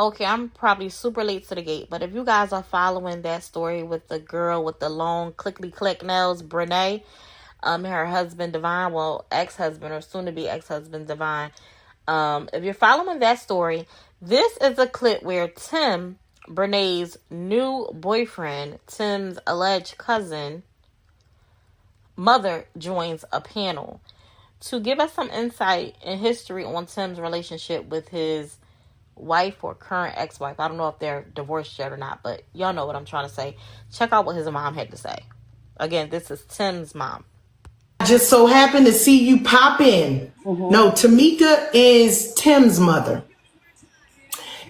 Okay, I'm probably super late to the gate, but if you guys are following that story with the girl with the long clickety click nails, Brenays, her husband Divine, well, ex-husband or soon to be ex-husband Divine. If you're following that story, this is a clip where Tim, Brenays' new boyfriend, Tim's alleged cousin, mother joins a panel to give us some insight and history on Tim's relationship with his wife or current ex-wife. I don't know if they're divorced yet or not, but y'all know what I'm trying to say. Check out what his mom had to say. Again, this is Tim's mom. I just so happened to see you pop in. No, Tamika is Tim's mother.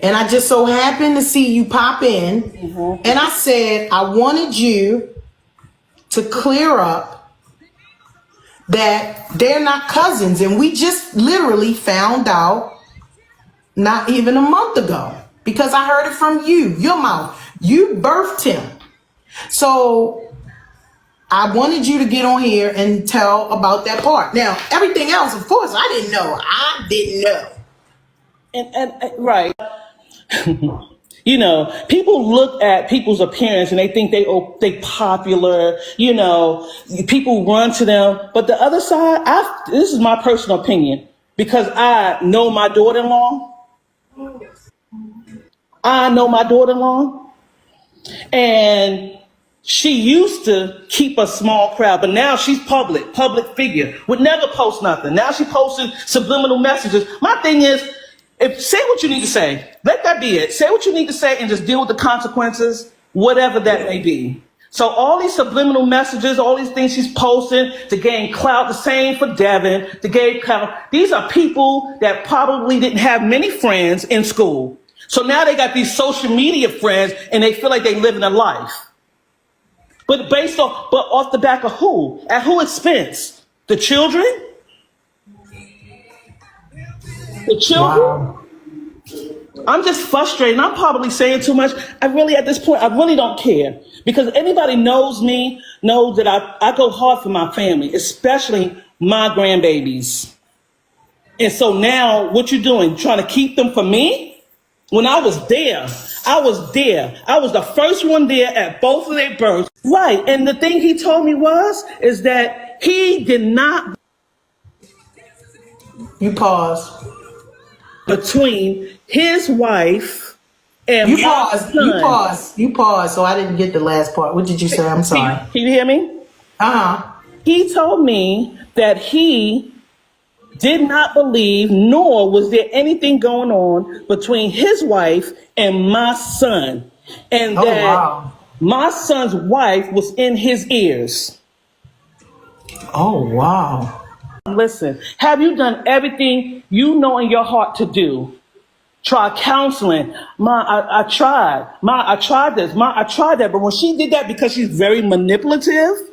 And I just so happened to see you pop in. And I said, I wanted you to clear up that they're not cousins. And we just literally found out not even a month ago, because I heard it from you, your mouth. You birthed him. So I wanted you to get on here and tell about that part. Now, everything else, of course, I didn't know. I didn't know. And right. You know, people look at people's appearance and they think they popular, you know, people run to them. But the other side, this is my personal opinion, because I know my daughter-in-law. And she used to keep a small crowd, but now she's public figure, would never post nothing. Now she posting subliminal messages. My thing is, say what you need to say. Let that be it. Say what you need to say and just deal with the consequences, whatever that may be. So all these subliminal messages, all these things she's posting to gain clout, the same for Devin, to gain clout. These are people that probably didn't have many friends in school. So now they got these social media friends and they feel like they living a life. But off the back of who? At who expense? The children? The children? Wow. I'm just frustrated. I'm probably saying too much. At this point, I really don't care. Because anybody knows me, knows that I go hard for my family, especially my grandbabies. And so now what you doing? Trying to keep them from me? When I was there. I was the first one there at both of their births. Right. And the thing he told me is that he did not. You pause. Between his wife and You my pause. son. You pause. So I didn't get the last part. What did you say? I'm sorry. Can you hear me? He told me that he did not believe, nor was there anything going on between his wife and my son. And that my son's wife was in his ears. Oh, wow. Listen, have you done everything you know in your heart to do? Try counseling. I tried. I tried this. I tried that. But when she did that, because she's very manipulative,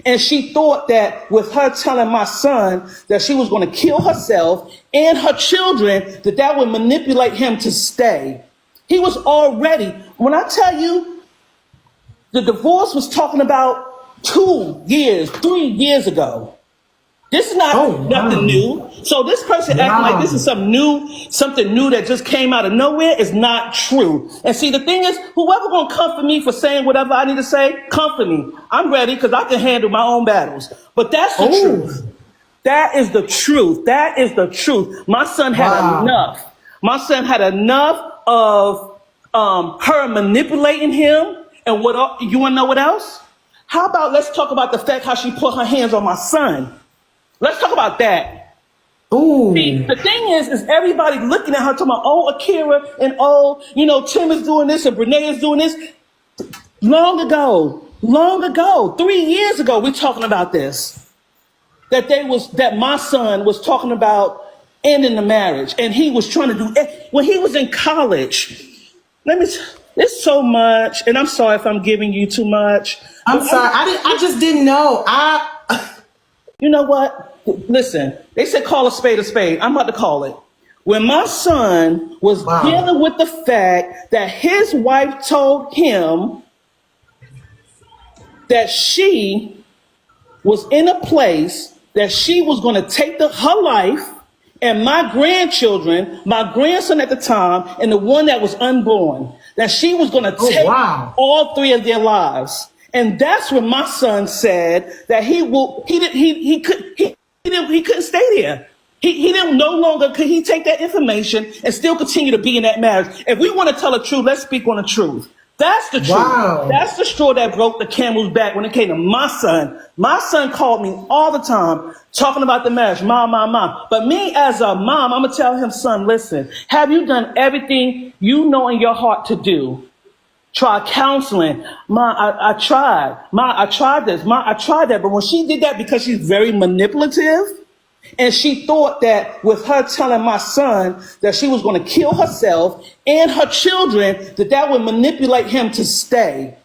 and she thought that with her telling my son that she was going to kill herself and her children, that would manipulate him to stay. He was already, when I tell you, the divorce was talking about 2 years, 3 years ago. This is not nothing new. So this person acting like this is something new that just came out of nowhere is not true. And see, the thing is, whoever gonna comfort me for saying whatever I need to say, comfort me. I'm ready because I can handle my own battles. But that's the truth. That is the truth. That is the truth. My son had enough. My son had enough of her manipulating him. And what you wanna know what else? How about let's talk about the fact how she put her hands on my son. Let's talk about that. Ooh. See, the thing is everybody looking at her talking about, oh, Akira, and oh, you know, Tim is doing this and Brenays is doing this. Long ago, 3 years ago, we're talking about this. That my son was talking about ending the marriage, and he was trying to do it when he was in college. It's so much, and I'm sorry if I'm giving you too much. I'm sorry. I just didn't know. You know what? Listen, they said call a spade a spade. I'm about to call it. When my son was dealing with the fact that his wife told him that she was in a place that she was going to take her life And my grandchildren, my grandson at the time, and the one that was unborn, that she was going to Oh, take wow. all three of their lives. And that's when my son said that he couldn't stay there. He didn't no longer could he take that information and still continue to be in that marriage. If we want to tell the truth, let's speak on the truth. That's the truth. Wow. That's the straw that broke the camel's back when it came to my son. My son called me all the time talking about the marriage, mom, mom, mom. But me as a mom, I'm going to tell him, son, listen, have you done everything you know in your heart to do? Try counseling. Ma, I tried. Ma, I tried this. Ma, I tried that. But when she did that, because she's very manipulative, and she thought that with her telling my son that she was going to kill herself and her children, that would manipulate him to stay.